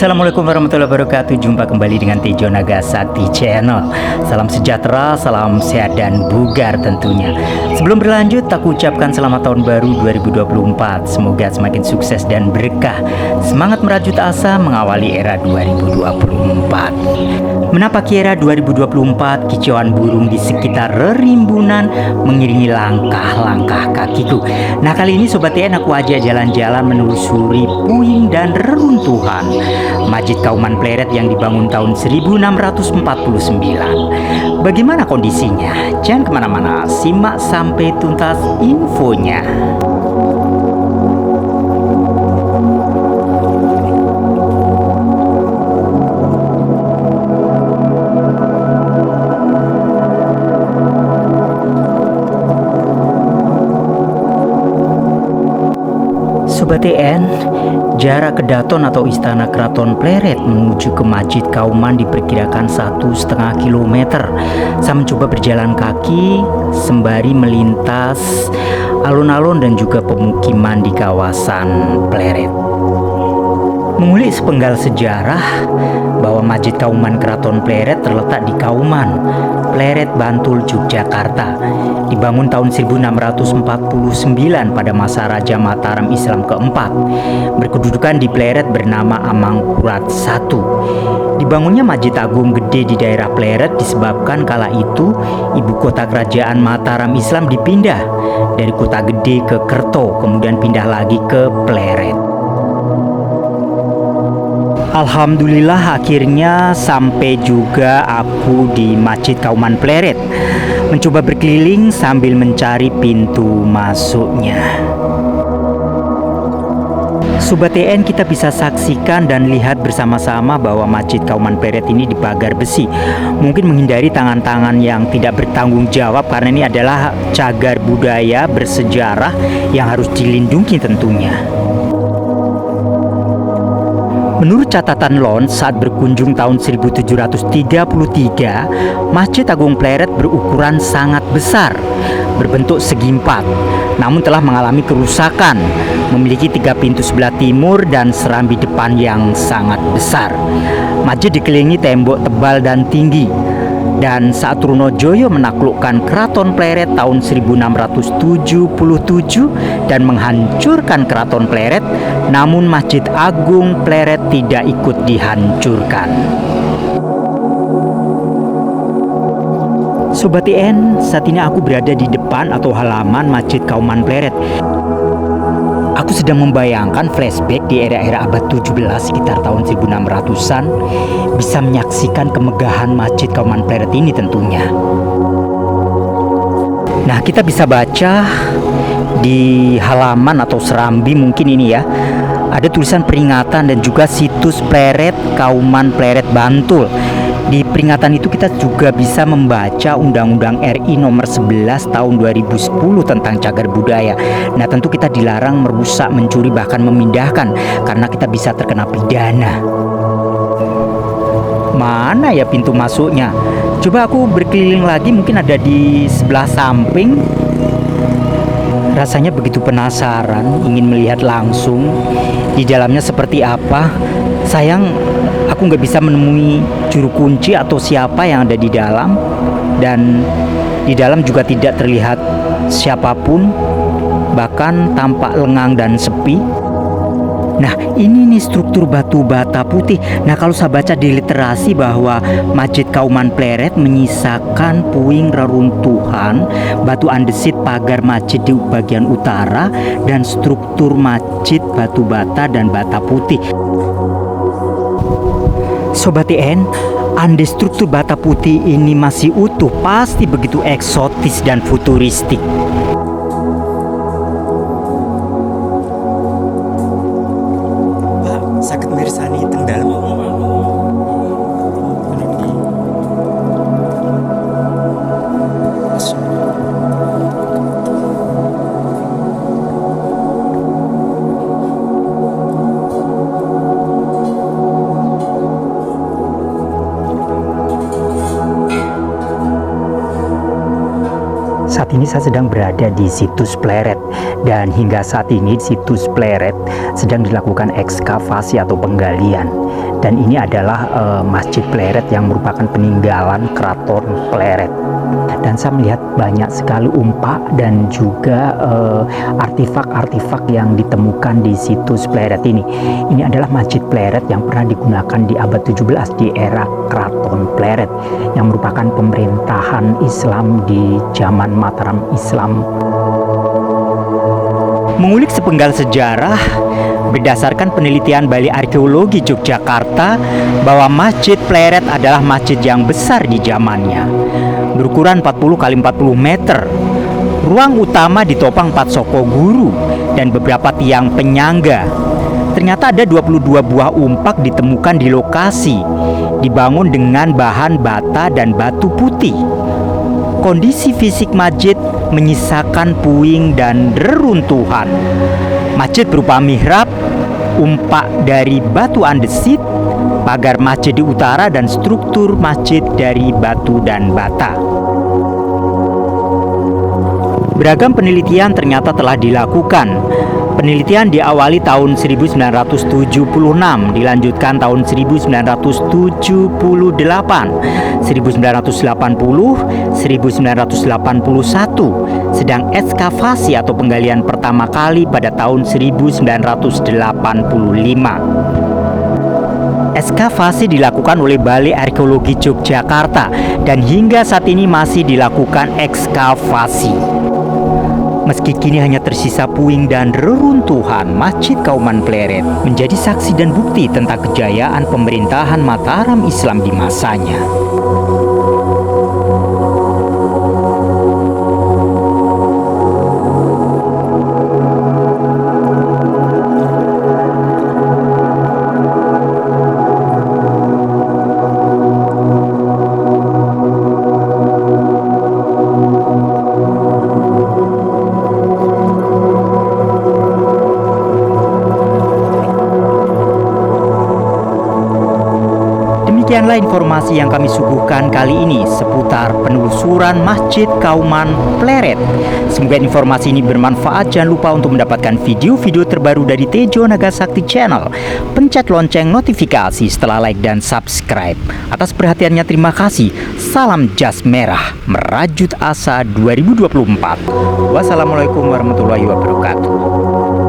Assalamualaikum warahmatullahi wabarakatuh. Jumpa kembali dengan Tejo Nagasakti Channel. Salam sejahtera, salam sehat dan bugar tentunya. Sebelum berlanjut, aku ucapkan selamat tahun baru 2024. Semoga semakin sukses dan berkah. Semangat merajut asa mengawali era 2024. Menapaki era 2024, kicauan burung di sekitar rerimbunan mengiringi langkah-langkah kakiku. Nah, kali ini Sobat TN aku ajak jalan-jalan menelusuri puing dan reruntuhan Masjid Kauman Pleret yang dibangun tahun 1649. Bagaimana kondisinya? Jangan kemana-mana, simak sampai tuntas infonya. Sobat TN, jarak ke Daton atau Istana Keraton Pleret menuju ke Masjid Kauman diperkirakan 1,5 kilometer. Saya mencoba berjalan kaki sembari melintas alun-alun dan juga pemukiman di kawasan Pleret. Mengulik sepenggal sejarah bahwa Masjid Kauman Keraton Pleret terletak di Kauman, Pleret, Bantul, Yogyakarta. Dibangun tahun 1649 pada masa Raja Mataram Islam keempat. Berkedudukan di Pleret bernama Amangkurat I. Dibangunnya Masjid Agung Gede di daerah Pleret disebabkan kala itu ibu kota kerajaan Mataram Islam dipindah dari Kota Gede ke Kerto, kemudian pindah lagi ke Pleret. Alhamdulillah akhirnya sampai juga aku di Masjid Kauman Pleret. Mencoba berkeliling sambil mencari pintu masuknya. Sobat TN, kita bisa saksikan dan lihat bersama-sama bahwa Masjid Kauman Pleret ini dipagar besi. Mungkin menghindari tangan-tangan yang tidak bertanggung jawab karena ini adalah cagar budaya bersejarah yang harus dilindungi tentunya. Menurut catatan Lons saat berkunjung tahun 1733, Masjid Agung Pleret berukuran sangat besar, berbentuk segi empat, namun telah mengalami kerusakan, memiliki 3 pintu sebelah timur dan serambi depan yang sangat besar. Masjid dikelilingi tembok tebal dan tinggi. Dan saat Trunojoyo menaklukkan Keraton Pleret tahun 1677 dan menghancurkan Keraton Pleret, namun Masjid Agung Pleret tidak ikut dihancurkan. Sobat TN, saat ini aku berada di depan atau halaman Masjid Kauman Pleret. Aku sedang membayangkan flashback di era-era abad 17 sekitar tahun 1600-an bisa menyaksikan kemegahan Masjid Kauman Pleret ini tentunya. Nah, kita bisa baca di halaman atau serambi mungkin ini ya, ada tulisan peringatan dan juga situs Pleret Kauman Pleret Bantul. Di peringatan itu kita juga bisa membaca Undang-Undang RI nomor 11 tahun 2010 tentang cagar budaya. Nah, tentu kita dilarang merusak, mencuri, bahkan memindahkan karena kita bisa terkena pidana. Mana ya pintu masuknya? Coba aku berkeliling lagi, mungkin ada di sebelah samping. Rasanya begitu penasaran, ingin melihat langsung di dalamnya seperti apa. Sayang, aku nggak bisa menemui juru kunci atau siapa yang ada di dalam, dan di dalam juga tidak terlihat siapapun, bahkan tampak lengang dan sepi. Nah, ini nih struktur batu bata putih. Nah, kalau saya baca di literasi bahwa Masjid Kauman Pleret menyisakan puing reruntuhan, batu andesit pagar masjid di bagian utara, dan struktur masjid batu bata dan bata putih. Sobat TN, andai struktur bata putih ini masih utuh, pasti begitu eksotis dan futuristik. Pak, sakit mirsani teng dalem. Saat ini saya sedang berada di situs Pleret, dan hingga saat ini situs Pleret sedang dilakukan ekskavasi atau penggalian. Dan ini adalah Masjid Pleret yang merupakan peninggalan Keraton Pleret. Dan saya melihat banyak sekali umpak dan juga artefak-artefak yang ditemukan di situs Pleret ini. Ini adalah Masjid Pleret yang pernah digunakan di abad 17 di era Keraton Pleret, yang merupakan pemerintahan Islam di zaman Mataram Islam. Mengulik sepenggal sejarah, berdasarkan penelitian Balai Arkeologi Yogyakarta, bahwa Masjid Pleret adalah masjid yang besar di zamannya, berukuran 40 x 40 meter. Ruang utama ditopang 4 soko guru dan beberapa tiang penyangga. Ternyata ada 22 buah umpak ditemukan di lokasi, dibangun dengan bahan bata dan batu putih. Kondisi fisik masjid menyisakan puing dan reruntuhan. Masjid berupa mihrab, umpak dari batu andesit, pagar masjid di utara, dan struktur masjid dari batu dan bata. Beragam penelitian ternyata telah dilakukan. Penelitian diawali tahun 1976, dilanjutkan tahun 1978, 1980, 1981, sedang ekskavasi atau penggalian pertama kali pada tahun 1985. Ekskavasi dilakukan oleh Balai Arkeologi Yogyakarta dan hingga saat ini masih dilakukan ekskavasi. Meski kini hanya tersisa puing dan reruntuhan, Masjid Kauman Pleret menjadi saksi dan bukti tentang kejayaan pemerintahan Mataram Islam di masanya. Demikianlah informasi yang kami suguhkan kali ini seputar penelusuran Masjid Kauman Pleret. Semoga informasi ini bermanfaat. Jangan lupa untuk mendapatkan video-video terbaru dari Tejo Nagasakti Channel, pencet lonceng notifikasi setelah like dan subscribe. Atas perhatiannya terima kasih. Salam Jas Merah Merajut Asa 2024. Wassalamualaikum warahmatullahi wabarakatuh.